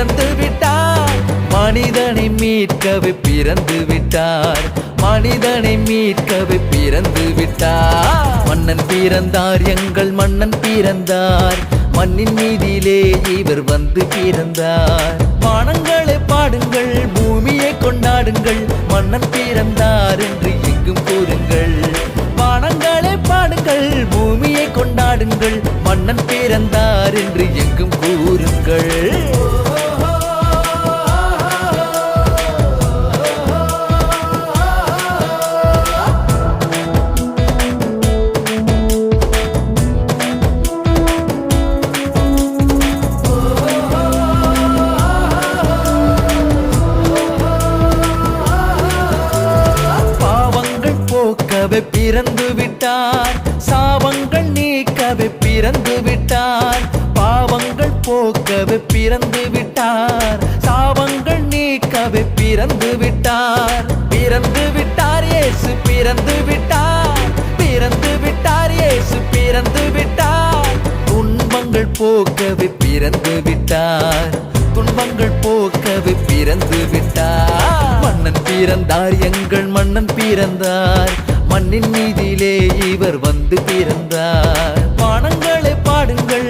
பிறந்து விட்டார். மனிதனை மீட்கவே பிறந்து விட்டார். மனிதனை மீட்கவே பிறந்து விட்டார். மன்னன் பிறந்தார், எங்கள் மன்னன் பிறந்தார். மண்ணின் மீதிலே இவர் வந்து பிறந்தார். வானங்களே பாடுங்கள், பூமியை கொண்டாடுங்கள், மன்னன் பிறந்தார் என்று எங்கும் கூறுங்கள். வானங்களே பாடுங்கள், பூமியை கொண்டாடுங்கள், மன்னன் பிறந்தார் என்று எங்கும் கூறுங்கள். பிறந்து விட்டார், சாபங்கள் நீக்கவே பிறந்து விட்டார். பாவங்கள் போக்கவே பிறந்து விட்டார், சாபங்கள் நீக்கவே பிறந்து விட்டார். பிறந்து விட்டார் இயேசு, பிறந்து விட்டார். பிறந்து விட்டார் இயேசு, பிறந்து விட்டார். துன்பங்கள் போக்கவே பிறந்து விட்டார். துன்பங்கள் போக்கவே பிறந்து விட்டார். மன்னன் பிறந்தார், எங்கள் மன்னன் பிறந்தார். மண்ணின் மீதிலே இவர் வந்து பிறந்தார். வானங்களே பாடுங்கள்,